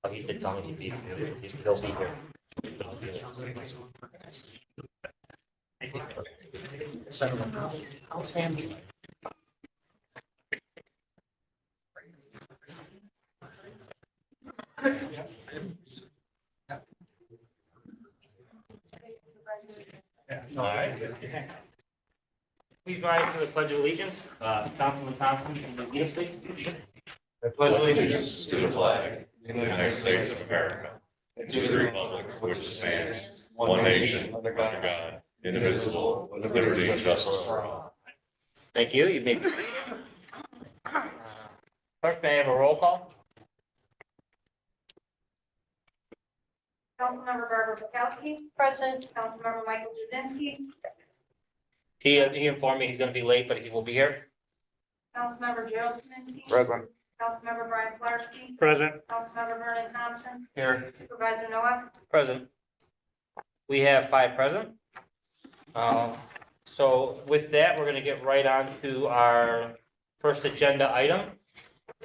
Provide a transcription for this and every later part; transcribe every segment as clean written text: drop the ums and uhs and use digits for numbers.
but he did tell me he'll be here. All right. Please rise for the Pledge of Allegiance. Councilman Thompson, can you lead us, please? I pledge allegiance to the flag of the United States of America and to the republic for which it stands, one nation, under God, indivisible, with liberty and justice for all. Thank you. You may be seated. Clerk, may I have a roll call? Councilmember Barbara Bukowski. Present. Councilmember Michael Jazinski. He informed me he's going to be late, but he will be here. Councilmember Gerald Kaminsky. Present. Councilmember Brian Flaherty. Present. Councilmember Vernon Thompson. Here. Supervisor Noah. Present. We have 5 present. So with that, we're going to get right on to our first agenda item.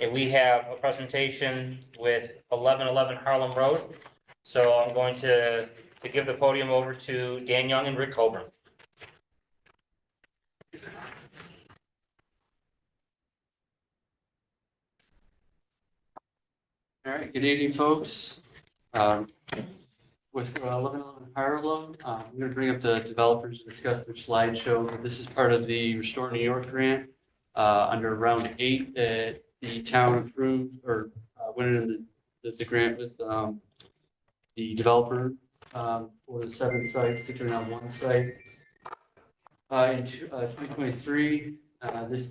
And we have a presentation with 1111 Harlem Road. So I'm going to give the podium over to Dan Young and Rick Coburn. All right, good evening, folks. With 1111 Harlem, I'm going to bring up the developers to discuss their slideshow. This is part of the Restore New York grant under round 8 that the town approved or went in the grant with the developer for the 7 sites, particularly on 1 site. In 2023, this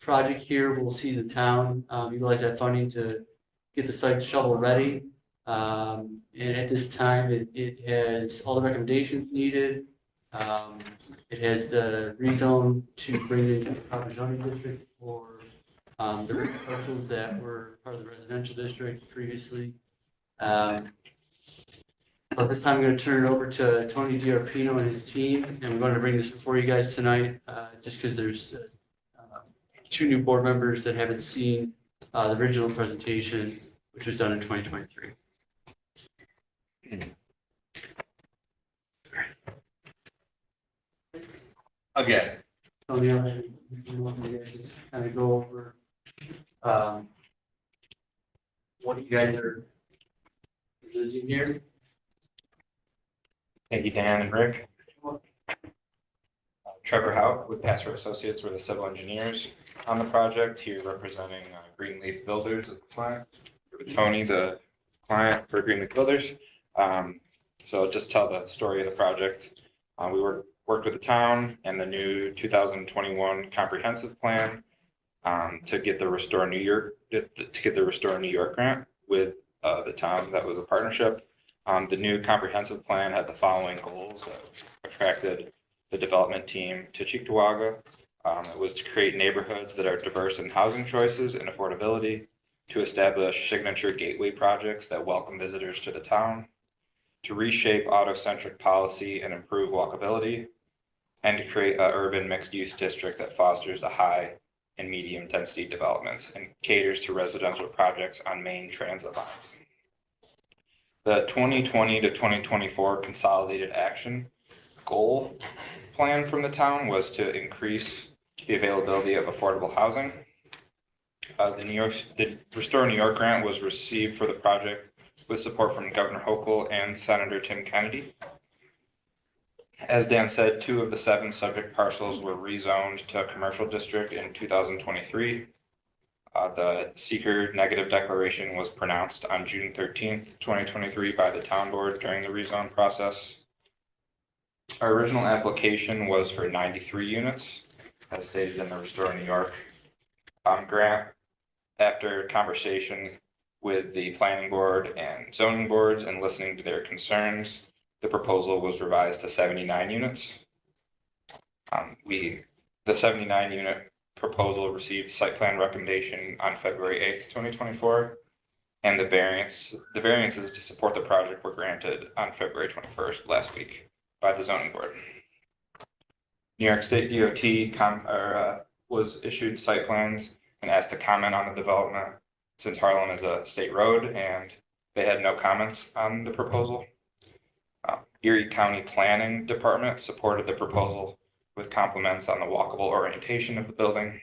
project here will see the town utilize that funding to get the site shovel ready. And at this time, it has all the recommendations needed. It has the rezone to bring it into the proper zoning district for the parcels that were part of the residential district previously. So this time I'm going to turn it over to Tony Giarpino and his team, and we're going to bring this before you guys tonight, just because there's 2 new board members that haven't seen the original presentation, which was done in 2023. Again. Tony, I'll have you guys just kind of go over what you guys are presenting here. Thank you, Dan and Rick. Trevor Hout with Pastor Associates. We're the civil engineers on the project here representing Greenleaf Builders, the client. Tony, the client for Greenleaf Builders. So just tell the story of the project. We worked with the town and the new 2021 comprehensive plan to get the Restore New York grant with the town. That was a partnership. The new comprehensive plan had the following goals that attracted the development team to Cheektowaga. It was to create neighborhoods that are diverse in housing choices and affordability, to establish signature gateway projects that welcome visitors to the town, to reshape auto-centric policy and improve walkability, and to create an urban mixed-use district that fosters the high and medium density developments and caters to residential projects on main transit lines. The 2020 to 2024 consolidated action goal plan from the town was to increase the availability of affordable housing. The Restore New York grant was received for the project with support from Governor Hochul and Senator Tim Kennedy. As Dan said, 2 of the 7 subject parcels were rezoned to a commercial district in 2023. The seeker negative declaration was pronounced on June 13th, 2023 by the town board during the rezone process. Our original application was for 93 units, as stated in the Restore New York grant. After conversation with the planning board and zoning boards and listening to their concerns, the proposal was revised to 79 units. The 79 unit proposal received site plan recommendation on February 8th, 2024, and the variances to support the project were granted on February 21st, last week, by the zoning board. New York State DOT was issued site plans and asked to comment on the development. since Harlem is a state road, and they had no comments on the proposal. Erie County Planning Department supported the proposal with compliments on the walkable orientation of the building.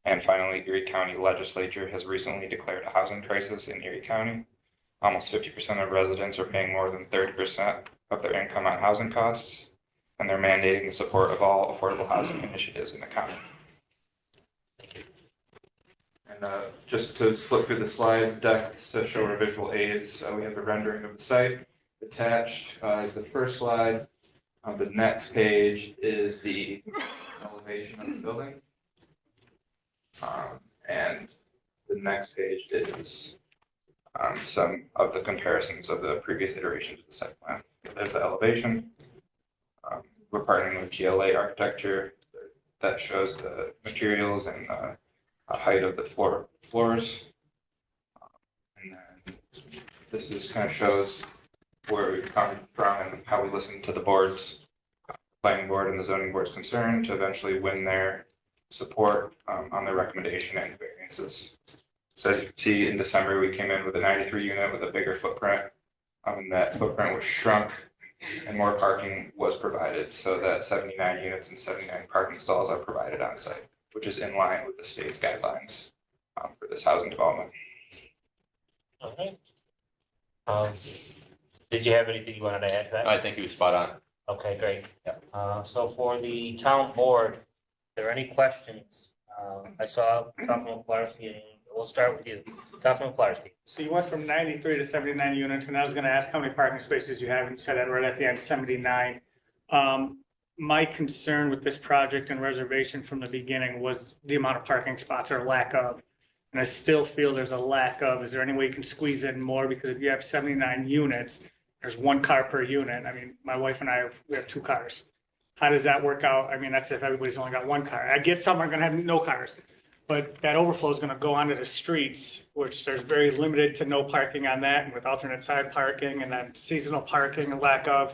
And finally, Erie County Legislature has recently declared a housing crisis in Erie County. Almost 50% of residents are paying more than 30% of their income on housing costs, and they're mandating the support of all affordable housing initiatives in the county. And just to flip through the slide deck to show our visual aids, we have a rendering of the site. Attached is the first slide. The next page is the elevation of the building. And the next page is some of the comparisons of the previous iterations of the site plan. There's the elevation. We're partnering with GLA Architecture that shows the materials and the height of the floors. And then this kind of shows where we've come from and how we listen to the boards, planning board and the zoning board's concern to eventually win their support on their recommendation and variances. So as you can see, in December, we came in with a 93 unit with a bigger footprint. And that footprint was shrunk and more parking was provided, so that 79 units and 79 parking stalls are provided on site, which is in line with the state's guidelines for this housing development. Okay. Did you have anything you wanted to add to that? I think he was spot on. Okay, great. So for the town board, are there any questions? I saw Councilman Pulaski, and we'll start with you. Councilman Pulaski. So you went from 93 to 79 units, and I was gonna ask how many parking spaces you have, and you said that right at the end, 79. My concern with this project and reservation from the beginning was the amount of parking spots or lack of. And I still feel there's a lack of. Is there any way you can squeeze in more? Because if you have 79 units, there's one car per unit. I mean, my wife and I, we have 2 cars. How does that work out? I mean, that's if everybody's only got 1 car. I get some are gonna have no cars. But that overflow is gonna go onto the streets, which there's very limited to no parking on that, and with alternate side parking, and then seasonal parking, a lack of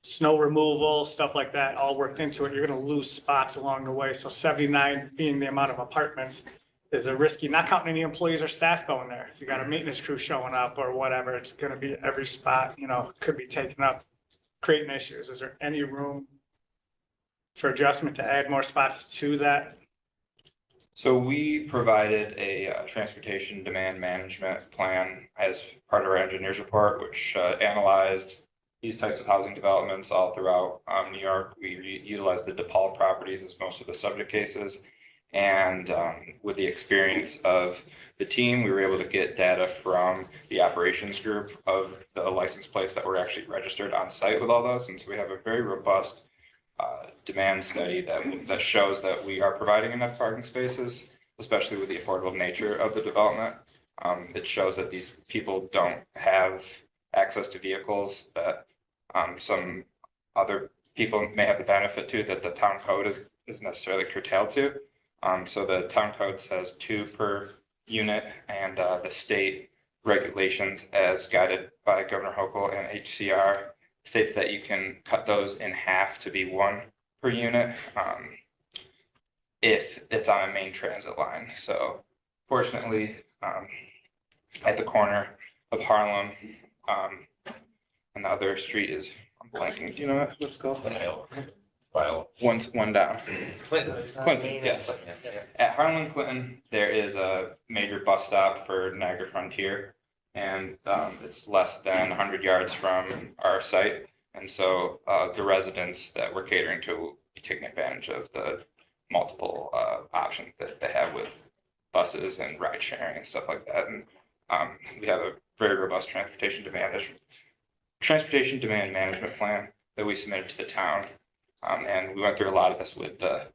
snow removal, stuff like that, all worked into it. You're gonna lose spots along the way. So 79 being the amount of apartments is a risky, not counting any employees or staff going there. If you got a maintenance crew showing up or whatever, it's gonna be every spot, could be taken up, creating issues. Is there any room for adjustment to add more spots to that? So we provided a transportation demand management plan as part of our engineer's report, which analyzed these types of housing developments all throughout New York. We utilized the DePaul properties as most of the subject cases. And with the experience of the team, we were able to get data from the operations group of the license plates that were actually registered on site with all those. And so we have a very robust demand study that shows that we are providing enough parking spaces, especially with the affordable nature of the development. It shows that these people don't have access to vehicles that some other people may have the benefit to, that the town code is necessarily curtailed to. So the town code says 2 per unit, and the state regulations as guided by Governor Hochul and HCR states that you can cut those in half to be 1 per unit if it's on a main transit line. So fortunately, at the corner of Harlem and the other street is, I'm blanking, do you know what it's called? One down. Clinton, yes. At Harlem Clinton, there is a major bus stop for Niagara Frontier, and it's less than 100 yards from our site. And so the residents that we're catering to will be taking advantage of the multiple options that they have with buses and ride sharing and stuff like that. And we have a very robust transportation demand management plan that we submitted to the town. And we went through a lot of this with the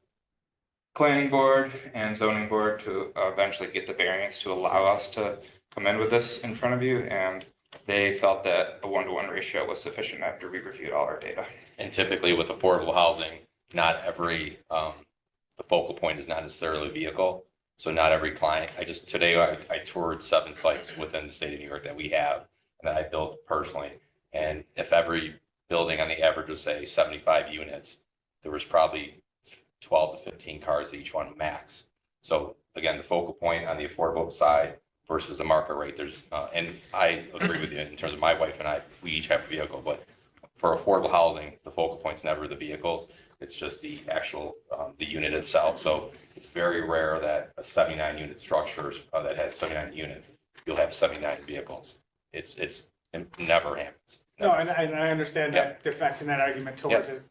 planning board and zoning board to eventually get the variance to allow us to come in with this in front of you. And they felt that a 1-to-1 ratio was sufficient after we reviewed all our data. And typically with affordable housing, not every, the focal point is not necessarily a vehicle. So not every client, today I toured 7 sites within the state of New York that we have and that I built personally. And if every building on the average was say 75 units, there was probably 12 to 15 cars each one max. So again, the focal point on the affordable side versus the market rate. And I agree with you in terms of my wife and I, we each have a vehicle, but for affordable housing, the focal point's never the vehicles. It's just the actual, the unit itself. So it's very rare that a 79 unit structure that has 79 units, you'll have 79 vehicles. It never happens. No, and I understand that defense that argument towards it.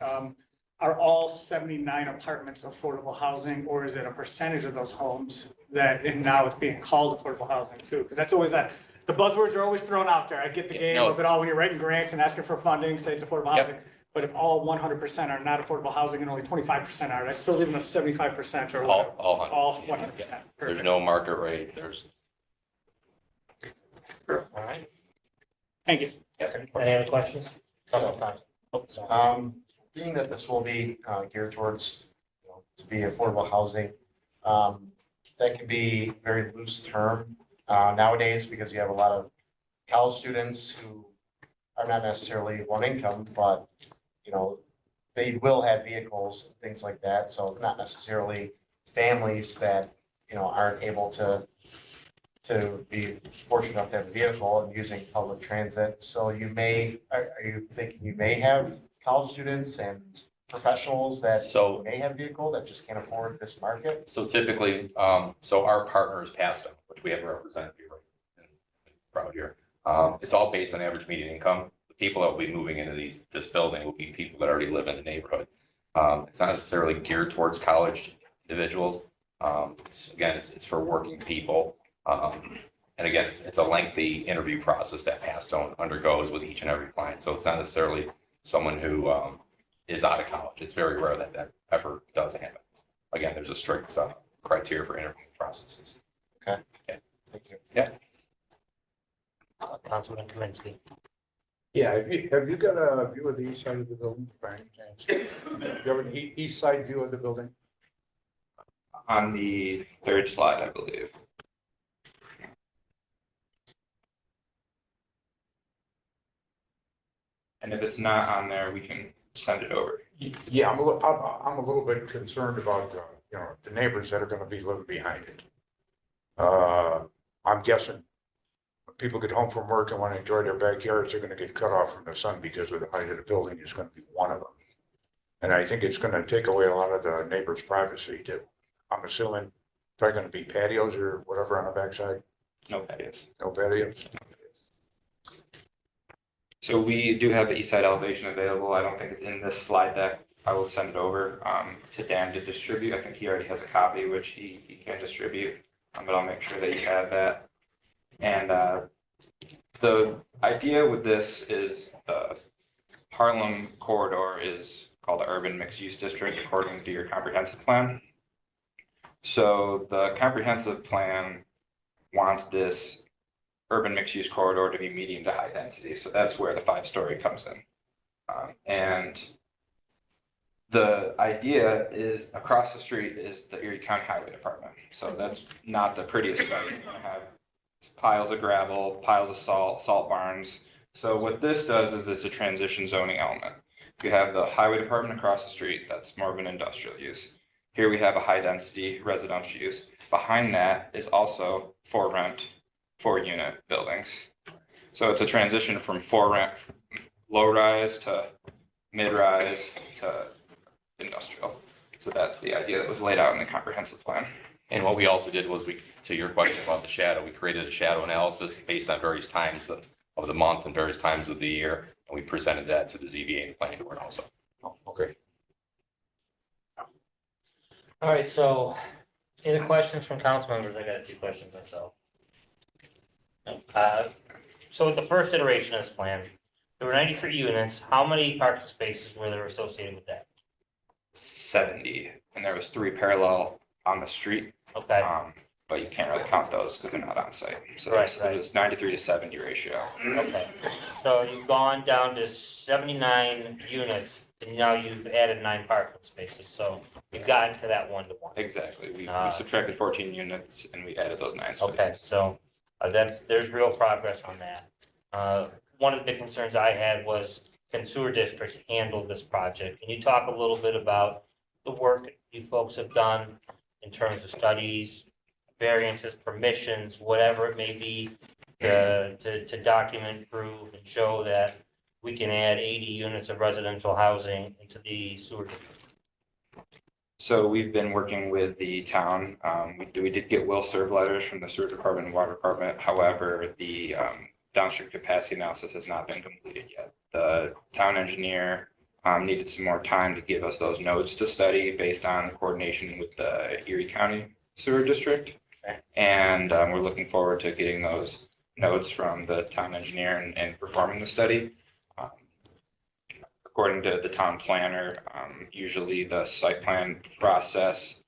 Are all 79 apartments affordable housing, or is it a percentage of those homes that, and now it's being called affordable housing too? Because that's always that, the buzzwords are always thrown out there. I get the game of it all when you're writing grants and asking for funding, say it's affordable housing. But if all 100% are not affordable housing and only 25% are, that's still leaving us 75% or whatever. All 100%. There's no market rate. All right. Thank you. Any other questions? Oh, sorry. Being that this will be geared towards, to be affordable housing, that can be very loose term nowadays because you have a lot of college students who are not necessarily one income, but, they will have vehicles and things like that. So it's not necessarily families that, aren't able to be fortunate enough to have a vehicle and using public transit. So are you thinking you may have college students and professionals that may have a vehicle that just can't afford this market? So typically, so our partner is Paston, which we have represented here right here. It's all based on average median income. The people that will be moving into this building will be people that already live in the neighborhood. It's not necessarily geared towards college individuals. It's for working people. And again, it's a lengthy interview process that Paston undergoes with each and every client. So it's not necessarily someone who is out of college. It's very rare that ever does happen. Again, there's a strict criteria for interview processes. Okay. Thank you. Yeah. Councilman Kaminsky. Yeah, have you got a view of the east side of the building by any chance? You have an east side view of the building? On the third slide, I believe. And if it's not on there, we can send it over. Yeah, I'm a little bit concerned about, the neighbors that are gonna be living behind it. I'm guessing when people get home from work and want to enjoy their backyards, they're gonna get cut off from the sun because of the height of the building is gonna be one of them. And I think it's gonna take away a lot of the neighbors' privacy too. I'm assuming they're gonna be patios or whatever on the backside, No patios. no patios. So we do have the east side elevation available. I don't think it's in this slide deck. I will send it over to Dan to distribute. I think he already has a copy, which he can distribute, but I'll make sure that you have that. And the idea with this is the Harlem corridor is called the Urban Mixed Use District according to your comprehensive plan. So the comprehensive plan wants this urban mixed use corridor to be medium to high density. So that's where the 5-story comes in. And the idea is across the street is the Erie County Highway Department. So that's not the prettiest site. You have piles of gravel, piles of salt barns. So what this does is it's a transition zoning element. You have the highway department across the street. That's more of an industrial use. Here we have a high density residential use. Behind that is also for rent 4-unit buildings. So it's a transition from for rent low rise to mid rise to industrial. So that's the idea that was laid out in the comprehensive plan. And what we also did was to your question about the shadow, we created a shadow analysis based on various times of the month and various times of the year. And we presented that to the ZBA and the planning board also. Oh, okay. All right, so any questions from council members? I got a few questions myself. So with the first iteration of this plan, there were 93 units. How many parking spaces were there associated with that? 70, and there was 3 parallel on the street. Okay, But you can't really count those because they're not on site. So Right. it was 93 to 70 ratio. okay. So you've gone down to 79 units, and now you've added 9 parking spaces. So you've gotten to that 1-to-1. Exactly. We Ah. subtracted 14 units and we added those 9 spaces. Okay, so there's real progress on that. One of the big concerns I had was, can sewer district handle this project? Can you talk a little bit about the work you folks have done in terms of studies, variances, permissions, whatever it may be, to document, prove, and show that we can add 80 units of residential housing into the sewer district? So we've been working with the town. We did get will serve letters from the sewer department and water department. However, the downstream capacity analysis has not been completed yet. The town engineer needed some more time to give us those notes to study based on coordination with the Erie County Sewer District. Okay. And we're looking forward to getting those notes from the town engineer and performing the study. According to the town planner, usually the site plan process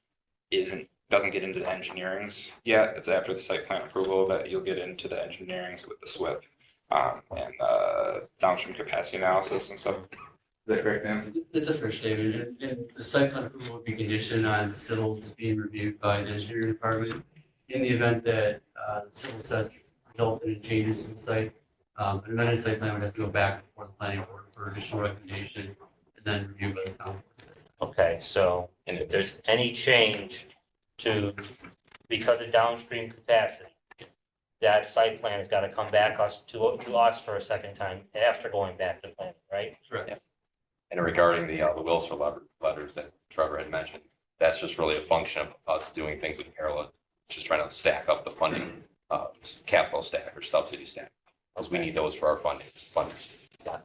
doesn't get into the engineerings yet. It's after the site plan approval that you'll get into the engineerings with the SWIP and downstream capacity analysis and stuff. Is that correct, ma'am? It's a fair statement, and the site plan approval would be conditioned on civils being reviewed by the engineering department. In the event that the civil set resulted in changes to the site, an amended site plan would have to go back before the planning board for additional recommendation and then review by the town. Okay, so, and if there's any change because of downstream capacity, that site plan has got to come back to us for a second time after going back to planning, right? Correct. And regarding the wills for letters that Trevor had mentioned, that's just really a function of us doing things in parallel, just trying to stack up the funding, capital stack or subsidy stack, because we need those for our funding.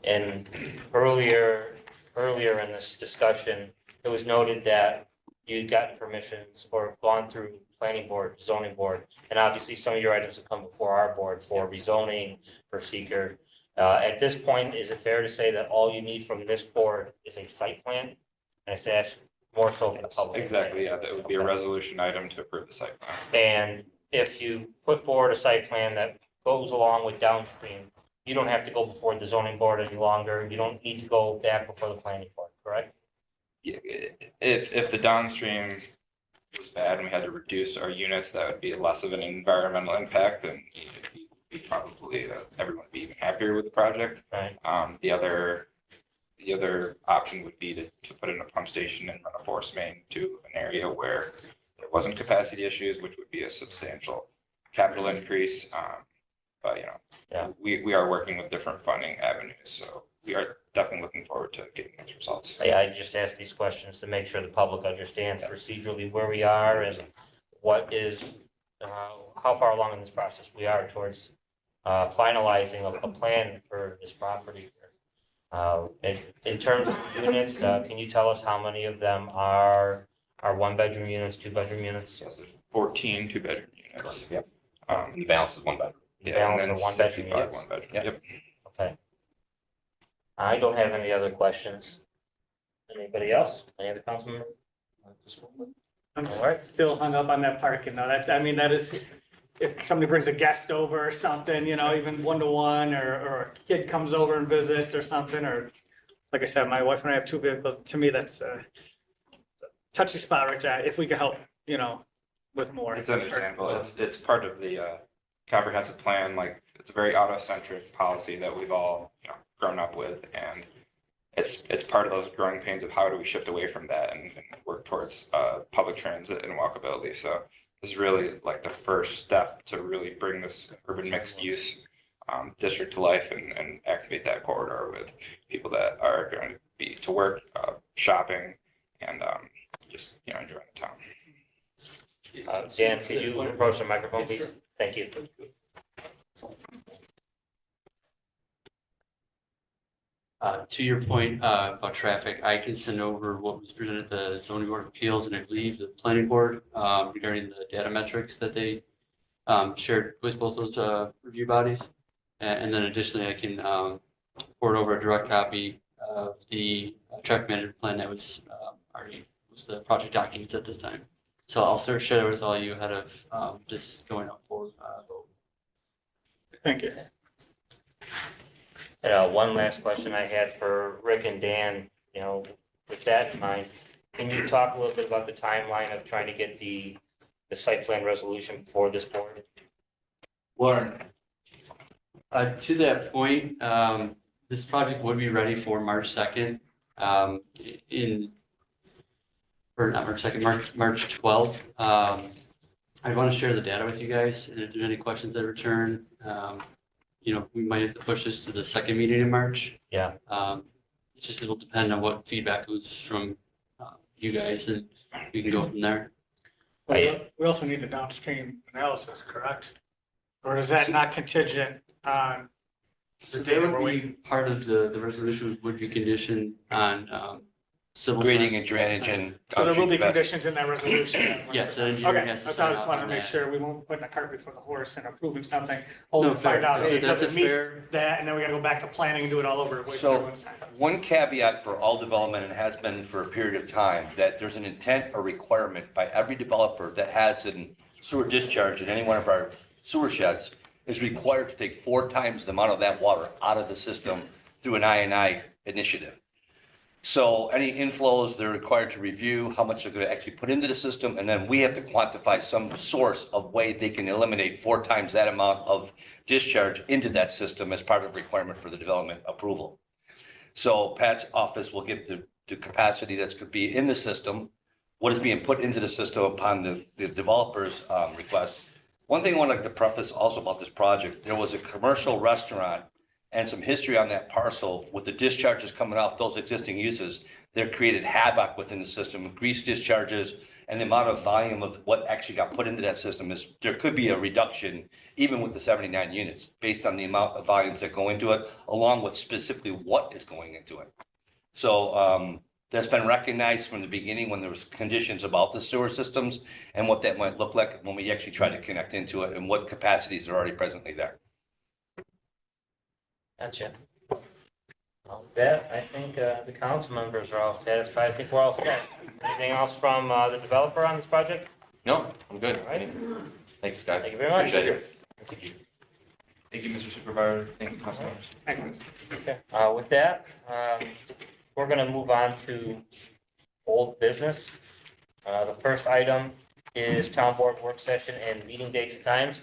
And earlier in this discussion, it was noted that you'd gotten permissions or gone through planning board, zoning board, and obviously some of your items have come before our board for rezoning, for seeker. At this point, is it fair to say that all you need from this board is a site plan? And I say that's more so for the public. Exactly, yeah, that would be a resolution item to approve the site plan. And if you put forward a site plan that goes along with downstream, you don't have to go before the zoning board any longer. You don't need to go back before the planning board, correct? Yeah, if the downstream was bad and we had to reduce our units, that would be less of an environmental impact and be probably everyone would be even happier with the project. Right. The other option would be to put in a pump station and run a force main to an area where there wasn't capacity issues, which would be a substantial capital increase. But Yeah. we are working with different funding avenues, so we are definitely looking forward to getting those results. I just asked these questions to make sure the public understands procedurally where we are and what is, how far along in this process we are towards finalizing a plan for this property. In terms of units, can you tell us how many of them are one-bedroom units, two-bedroom units? So there's 14 two-bedroom units. Yep. The balance is one bedroom. Yeah, and Balance then are one-bedroom 65 units? one-bedroom. Yep. Yep. Okay. I don't have any other questions. Anybody else? Any other council member? I'm All right. still hung up on that parking though. That is, if somebody brings a guest over or something, even one-to-one or a kid comes over and visits or something, or like I said, my wife and I have two vehicles. To me, that's a touchy spot right there. If we could help, with more. It's understandable. It's part of the comprehensive plan. Like, it's a very auto-centric policy that we've all grown up with, and it's part of those growing pains of how do we shift away from that and work towards public transit and walkability. So this is really like the first step to really bring this urban mixed use district to life and activate that corridor with people that are going to be to work, shopping, and just enjoying the town. Dan, could you approach the microphone, please? Thank you. To your point about traffic, I can send over what was presented at the zoning board of appeals and I believe the planning board regarding the data metrics that they shared with both those review bodies. And then additionally, I can forward over a direct copy of the traffic management plan that was already was the project documents at this time. So I'll share it with all you ahead of just going up for vote. Thank you. One last question I had for Rick and Dan, with that in mind, can you talk a little bit about the timeline of trying to get the site plan resolution for this board? Warren. To that point, this project would be ready for March 2nd. March 12th. I want to share the data with you guys, and if there's any questions that return, we might have to push this to the second meeting in March. Yeah. It'll depend on what feedback comes from you guys, and we can go from there. We also need the downstream analysis, correct? Or is that not contingent on So the that data we're would be waiting? part of the resolution would be conditioned on civil. Grading and drainage and. So there will be downstream capacity. conditions in that resolution? Yes, the engineer Okay, has to that's all I sign just off wanted on to make that. sure we won't put the cart before the horse and approving something, No, only to find out, hey, it that's a doesn't meet fair. that, and then we gotta go back to planning and do it all over, waste So- everyone's time. One caveat for all development, and has been for a period of time, that there's an intent or requirement by every developer that has a sewer discharge in any one of our sewer sheds is required to take 4 times the amount of that water out of the system through an I&I initiative. So any inflows, they're required to review how much they're going to actually put into the system, and then we have to quantify some source of way they can eliminate 4 times that amount of discharge into that system as part of requirement for the development approval. So Pat's office will give the capacity that's could be in the system, what is being put into the system upon the developer's request. One thing I want to preface also about this project, there was a commercial restaurant and some history on that parcel with the discharges coming off those existing uses. That created havoc within the system, grease discharges, and the amount of volume of what actually got put into that system is, there could be a reduction even with the 79 units based on the amount of volumes that go into it, along with specifically what is going into it. So that's been recognized from the beginning when there was conditions about the sewer systems and what that might look like when we actually try to connect into it and what capacities are already presently there. Gotcha. Well, with that, I think the council members are all satisfied. I think we're all set. Anything else from the developer on this project? No, I'm good. All right. Thanks, guys. Thank you very much. Appreciate it. Thank you, Mr. Supervisor. Thank you, council members. Excellent. Okay. With that, we're gonna move on to old business. The first item is town board work session and meeting dates and times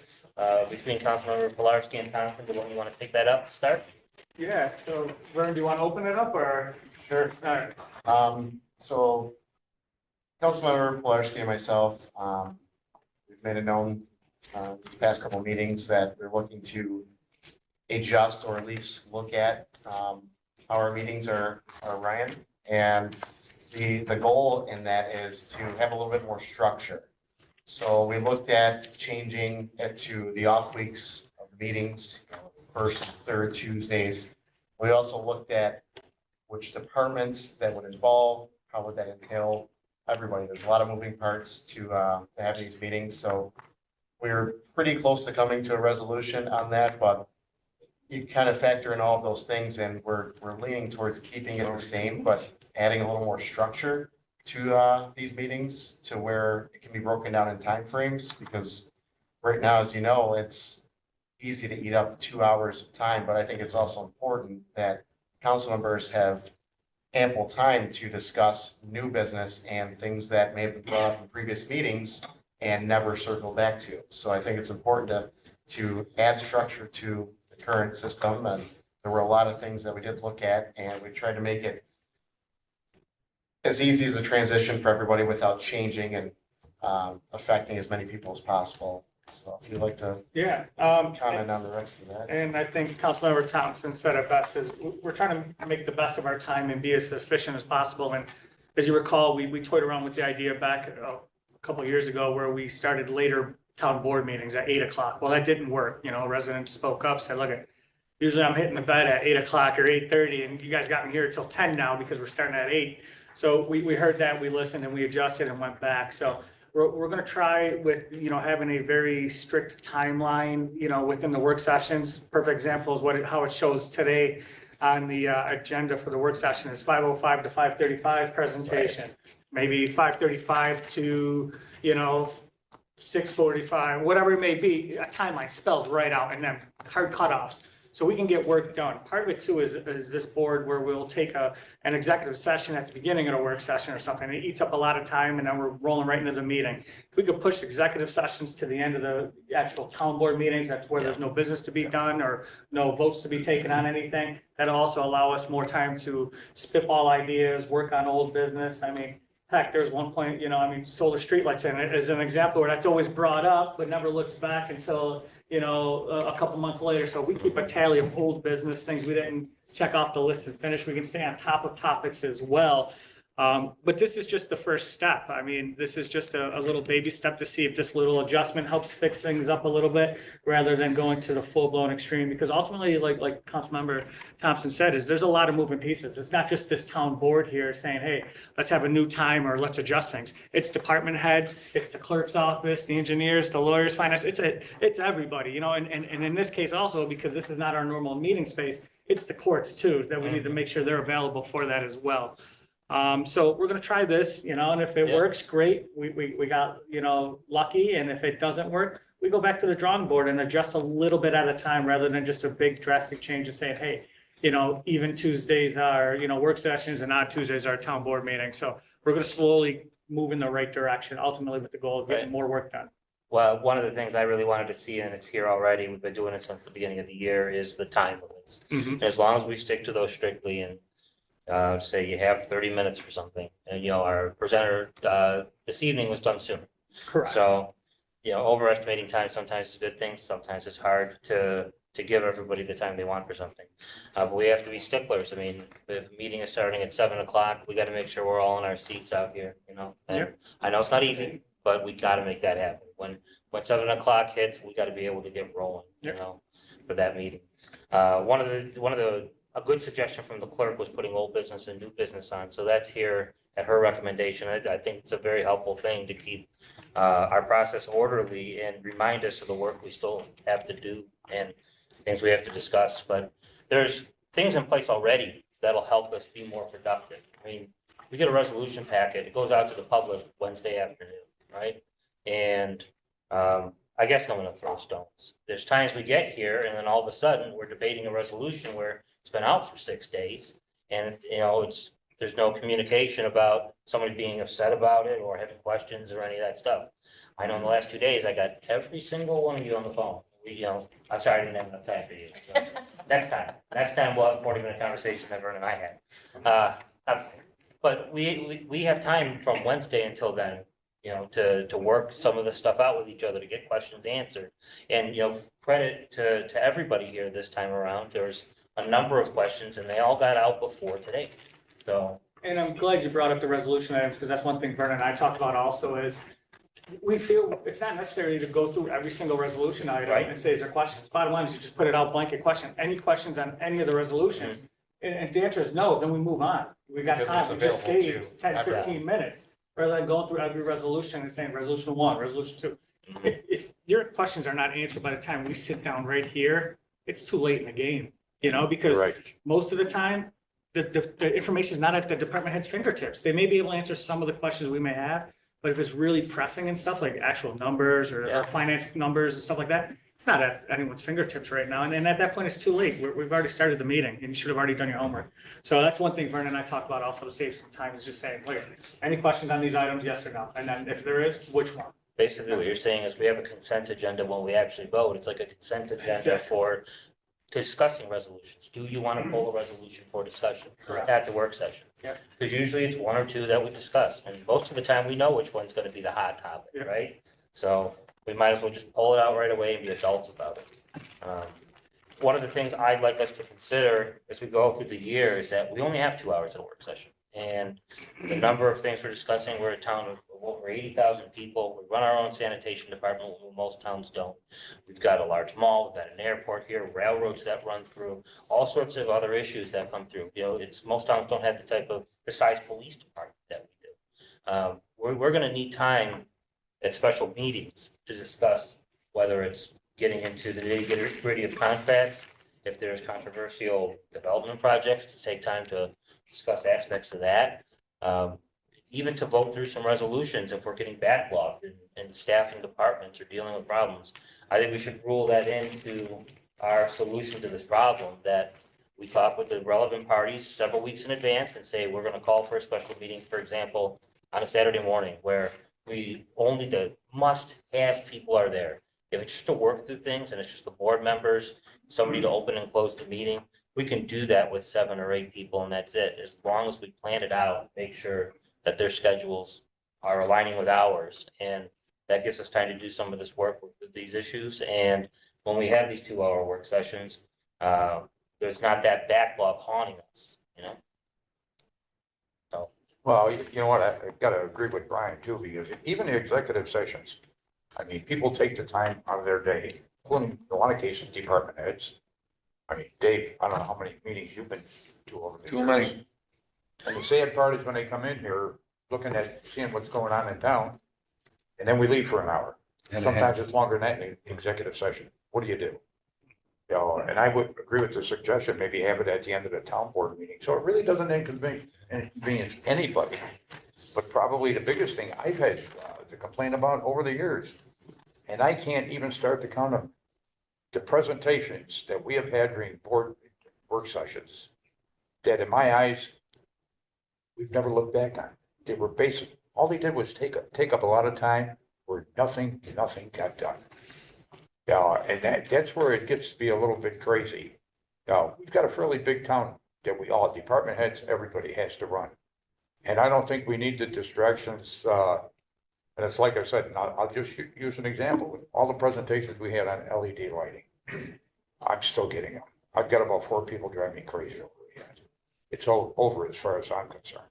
between Councilmember Pilarski and Thompson. Do you want to take that up to start? Yeah, so Vern, do you want to open it up or? Sure. All right. So Councilmember Pilarski and myself, we've made it known these past couple of meetings that we're looking to adjust or at least look at how our meetings are ran. And the goal in that is to have a little bit more structure. So we looked at changing it to the off weeks of meetings, first and third Tuesdays. We also looked at which departments that would involve, how would that entail everybody. There's a lot of moving parts to have these meetings, so we're pretty close to coming to a resolution on that, but you kind of factor in all of those things, and we're leaning towards keeping it the same, but adding a little more structure to these meetings to where it can be broken down in timeframes, because right now, as you know, it's easy to eat up 2 hours of time, but I think it's also important that council members have ample time to discuss new business and things that may have been brought up in previous meetings and never circle back to. So I think it's important to add structure to the current system, and there were a lot of things that we did look at, and we tried to make it as easy as a transition for everybody without changing and affecting as many people as possible. So if you'd like to Yeah. comment on the rest of that. And I think Councilmember Thompson said it best, is we're trying to make the best of our time and be as efficient as possible. And as you recall, we toyed around with the idea back a couple of years ago where we started later town board meetings at 8 o'clock. Well, that didn't work. Residents spoke up, said, look, usually I'm hitting the bed at 8 o'clock or 8:30, and you guys got me here till 10 now because we're starting at 8. So we heard that, we listened, and we adjusted and went back. So we're going to try with, having a very strict timeline, within the work sessions. Perfect example is how it shows today on the agenda for the work session is 5:05 to 5:35 presentation. Maybe 5:35 to, 6:45, whatever it may be, a timeline spelled right out, and then hard cutoffs. So we can get work done. Part of it too is this board where we'll take an executive session at the beginning of a work session or something. It eats up a lot of time, and then we're rolling right into the meeting. If we could push executive sessions to the end of the actual town board meetings, that's where there's no business to be done or no votes to be taken on anything. That'll also allow us more time to spitball ideas, work on old business. I mean, Heck, there's one point, I mean, solar streetlights in it as an example where that's always brought up, but never looked back until, a couple months later. So we keep a tally of old business things we didn't check off the list and finish. We can stay on top of topics as well. But this is just the first step. I mean, this is just a little baby step to see if this little adjustment helps fix things up a little bit rather than going to the full-blown extreme. Because ultimately, like Councilmember Thompson said, there's a lot of moving pieces. It's not just this town board here saying, hey, let's have a new time or let's adjust things. It's department heads, it's the clerk's office, the engineers, the lawyers, finance, it's everybody, and in this case also, because this is not our normal meeting space, it's the courts too, that we need to make sure they're available for that as well. So we're gonna try this, and if it Yeah. works, great. We got, lucky, and if it doesn't work, we go back to the drawing board and adjust a little bit at a time rather than just a big drastic change and saying, hey, even Tuesdays are, work sessions and odd Tuesdays are town board meetings. So we're gonna slowly move in the right direction, ultimately with the goal of getting Right. more work done. Well, one of the things I really wanted to see, and it's here already, we've been doing it since the beginning of the year, is the time limits. As long as we stick to those strictly and say you have 30 minutes for something, and our presenter this evening was done sooner. Correct. So, overestimating time sometimes is a good thing, sometimes it's hard to give everybody the time they want for something. But we have to be sticklers. I mean, if the meeting is starting at 7 o'clock, we gotta make sure we're all in our seats out here, And Yep. I know it's not easy, but we gotta make that happen. When 7 o'clock hits, we gotta be able to get rolling, Yep. for that meeting. A good suggestion from the clerk was putting old business and new business on, so that's here at her recommendation. I think it's a very helpful thing to keep our process orderly and remind us of the work we still have to do and things we have to discuss. But there's things in place already that'll help us be more productive. I mean, we get a resolution packet, it goes out to the public Wednesday afternoon, right? And I guess I'm gonna throw stones. There's times we get here and then all of a sudden, we're debating a resolution where it's been out for 6 days. And, there's no communication about somebody being upset about it or having questions or any of that stuff. I know in the last 2 days, I got every single one of you on the phone. I'm sorry I didn't have enough time for you. So, next time we'll have a 40-minute conversation that Vernon and I had. But we have time from Wednesday until then, to work some of the stuff out with each other, to get questions answered. And, credit to everybody here this time around. There's a number of questions and they all got out before today. So, And I'm glad you brought up the resolution items, because that's one thing Vernon and I talked about also is we feel it's not necessary to go through every single resolution item Right. and say, is there questions? Bottom line is you just put it out blanket question. Any questions on any of the resolutions? And if the answer is no, then we move on. We got Because time. it's We just available saved to 10, everyone. 15 minutes rather than going through every resolution and saying resolution 1, resolution 2. If your questions are not answered by the time we sit down right here, it's too late in the game, because Right. most of the time, the information is not at the department head's fingertips. They may be able to answer some of the questions we may have, but if it's really pressing and stuff like actual numbers or finance numbers and stuff like that, it's not at anyone's fingertips right now. And at that point, it's too late. We've already started the meeting and you should have already done your homework. So that's one thing Vernon and I talked about also to save some time is just saying, okay, any questions on these items, yes or no? And then if there is, which one? basically what you're saying is we have a consent agenda when we actually vote. It's like a consent agenda Exactly. for discussing resolutions. Do you want to pull a resolution for discussion Correct. at the work session? Yeah. Because usually it's 1 or 2 that we discuss, and most of the time we know which one's going to be the hot topic, Yeah. right? So we might as well just pull it out right away and be adults about it. One of the things I'd like us to consider as we go through the year is that we only have 2 hours at a work session. And the number of things we're discussing, we're a town of over 80,000 people. We run our own sanitation department, when most towns don't. We've got a large mall, we've got an airport here, railroads that run through, all sorts of other issues that come through. Most towns don't have the size police department that we do. We're gonna need time at special meetings to discuss whether it's getting into the nitty-gritty of contracts, if there's controversial development projects, to take time to discuss aspects of that. Even to vote through some resolutions if we're getting backlogged and staffing departments or dealing with problems. I think we should rule that into our solution to this problem, that we talk with the relevant parties several weeks in advance and say, we're gonna call for a special meeting, for example, on a Saturday morning, where only the must-have people are there. If it's just to work through things and it's just the board members, somebody to open and close the meeting, we can do that with 7 or 8 people and that's it. As long as we plan it out, make sure that their schedules are aligning with ours. And that gives us time to do some of this work with these issues. And when we have these 2-hour work sessions, there's not that backlog haunting us, you know? So, Well, you know what, I gotta agree with Brian too, because even the executive sessions, I mean, people take the time out of their day, including in a lot of cases, department heads. I mean, Dave, I don't know how many meetings you've been to over the Too years. many. And the sad part is when they come in here, looking at, seeing what's going on in town, and then we leave for an hour. Sometimes it's longer than that in the executive session. What do? You know, and I would agree with the suggestion, maybe have it at the end of the town board meeting, so it really doesn't inconvenience anybody. But probably the biggest thing I've had to complain about over the years, and I can't even start to count them, the presentations that we have had during board work sessions, that in my eyes, we've never looked back on. They were basic. All they did was take up a lot of time where nothing got done. And that's where it gets to be a little bit crazy. We've got a fairly big town that we all, department heads, everybody has to run. And I don't think we need the distractions, and it's like I said, and I'll just use an example. All the presentations we had on LED lighting, I'm still getting them. I've got about 4 people driving me crazy over it. It's all over as far as I'm concerned.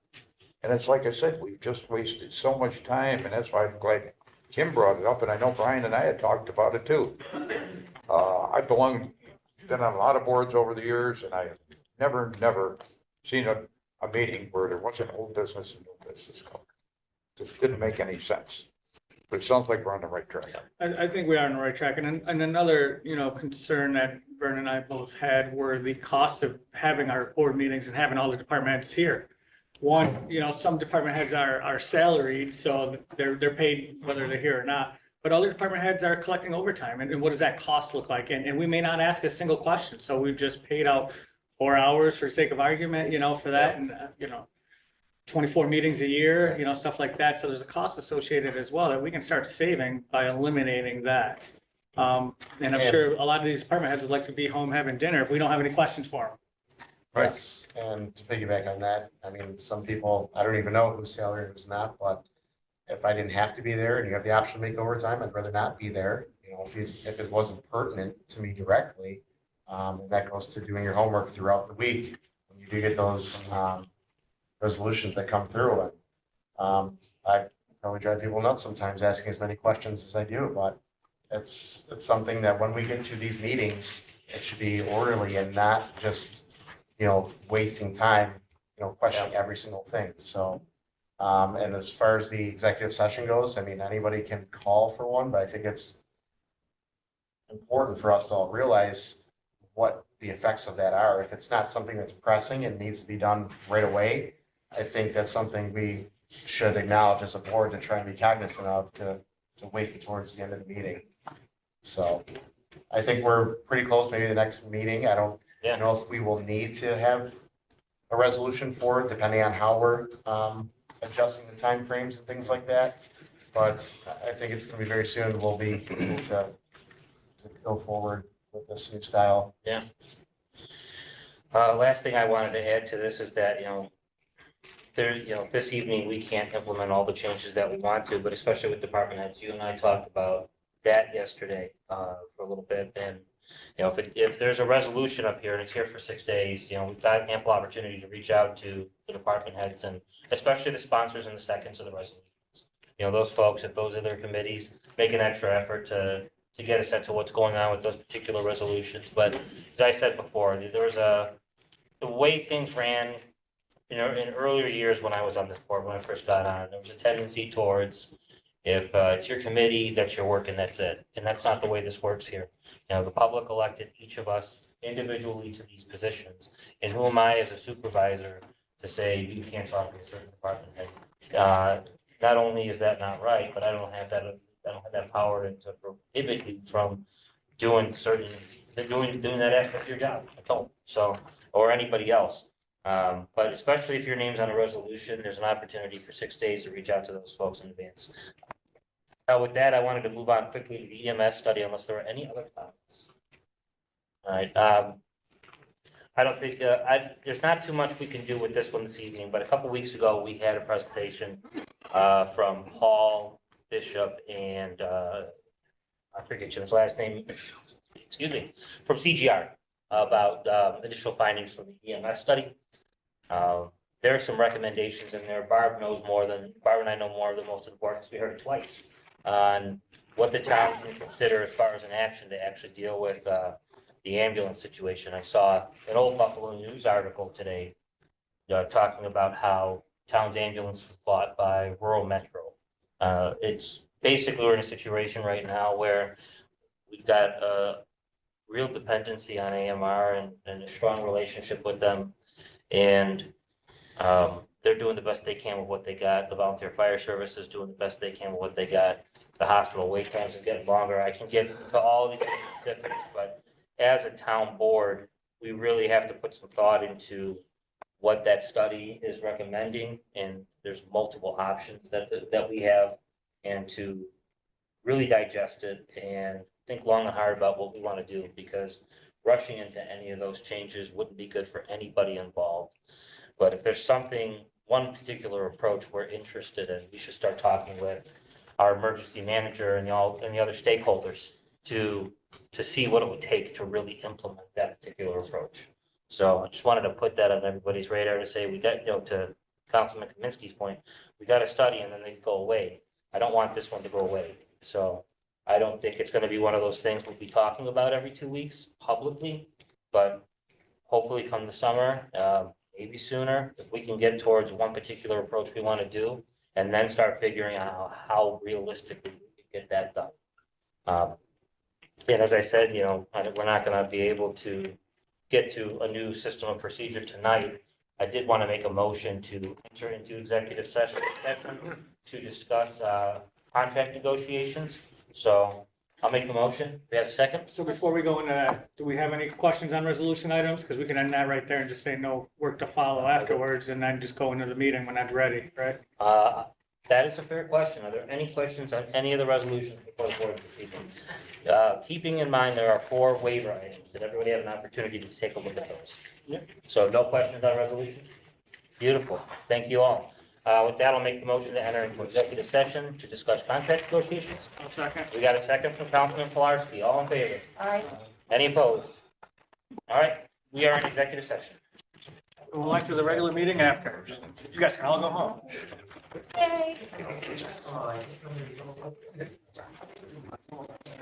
And it's like I said, we've just wasted so much time, and that's why I'm glad Kim brought it up, and I know Brian and I had talked about it too. Been on a lot of boards over the years, and I have never seen a meeting where there wasn't old business and new business covered. Just didn't make any sense. But it sounds like we're on the right track. I think we are on the right track. And another, concern that Vern and I both had were the cost of having our board meetings and having all the department heads here. One, some department heads are salaried, so they're paid whether they're here or not. But other department heads are collecting overtime. And what does that cost look like? And we may not ask a single question. So we've just paid out 4 hours for sake of argument, for that. And, 24 meetings a year, stuff like that. So there's a cost associated as well that we can start saving by eliminating that. And I'm sure a lot of these department heads would like to be home having dinner if we don't have any questions for them. Yes, and to piggyback on that, I mean, some people, I don't even know who's salary and who's not, but if I didn't have to be there and you have the option to make overtime, I'd rather not be there. If it wasn't pertinent to me directly, and that goes to doing your homework throughout the week. When you do get those, resolutions that come through, and I probably drive people nuts sometimes asking as many questions as I do, but it's something that when we get to these meetings, it should be orderly and not just, wasting time, questioning every single thing. So, and as far as the executive session goes, I mean, anybody can call for one, but I think it's important for us to all realize what the effects of that are. If it's not something that's pressing and needs to be done right away, I think that's something we should acknowledge as a board to try and be cognizant of to wait towards the end of the meeting. So I think we're pretty close, maybe the next meeting. I don't know if we will need to have a resolution for it, depending on how we're adjusting the timeframes and things like that. But I think it's going to be very soon. We'll be able to go forward with this new style. Yeah. Last thing I wanted to add to this is that, this evening, we can't implement all the changes that we want to, but especially with department heads, you and I talked about that yesterday, for a little bit. And, if there's a resolution up here and it's here for 6 days, we've got ample opportunity to reach out to the department heads and especially the sponsors and the seconds of the resolutions. Those folks, if those are their committees, make an extra effort to get a sense of what's going on with those particular resolutions. But as I said before, there was the way things ran, in earlier years when I was on this board, when I first got on, there was a tendency towards if it's your committee, that's your work and that's it. And that's not the way this works here. The public elected each of us individually to these positions. And who am I as a supervisor to say you can't talk to a certain department head? Not only is that not right, but I don't have that power to prohibit you from doing that aspect of your job. I don't. So, or anybody else. But especially if your name's on a resolution, there's an opportunity for 6 days to reach out to those folks in advance. With that, I wanted to move on quickly to the EMS study unless there are any other comments. All right. I don't think, there's not too much we can do with this one this evening, but a couple weeks ago, we had a presentation from Paul Bishop and I forget Jim's last name, excuse me, from CGR about additional findings from the EMS study. There are some recommendations in there. Barb and I know more than most of the board, because we heard it twice, on what the town can consider as far as an action to actually deal with the ambulance situation. I saw an Old Buffalo News article today talking about how town's ambulance was bought by Rural Metro. It's basically, we're in a situation right now where we've got a real dependency on AMR and a strong relationship with them. And they're doing the best they can with what they got. The volunteer fire service is doing the best they can with what they got. The hospital wait times are getting longer. I can get to all these specifics, but as a town board, we really have to put some thought into what that study is recommending. And there's multiple options that we have, and to really digest it and think long and hard about what we want to do, because rushing into any of those changes wouldn't be good for anybody involved. But if there's one particular approach we're interested in, we should start talking with our emergency manager and the other stakeholders to see what it would take to really implement that particular approach. So I just wanted to put that on everybody's radar to say, we got, to Councilman Kaminsky's point, we got a study and then they go away. I don't want this one to go away. So I don't think it's going to be one of those things we'll be talking about every 2 weeks publicly, but hopefully come the summer, maybe sooner, if we can get towards one particular approach we want to do, and then start figuring out how realistically we can get that done. And as I said, we're not going to be able to get to a new system of procedure tonight. I did want to make a motion to enter into executive session to discuss contract negotiations. So I'll make the motion. Do we have a second? So before we go into that, do we have any questions on resolution items? Because we can end that right there and just say no work to follow afterwards, and then just go into the meeting when that's ready, right? That is a fair question. Are there any questions on any of the resolutions before the board this evening? Keeping in mind, there are 4 waiver items. Did everybody have an opportunity to take a look at those? Yep. So no questions on resolutions? Beautiful. Thank you all. With that, I'll make the motion to enter into executive session to discuss contract negotiations. I'll second. We got a second from Councilman Pilarski. All in favor? Aye. Any opposed? All right, we are in executive session. We'll enter the regular meeting after. You guys can all go home. Yay.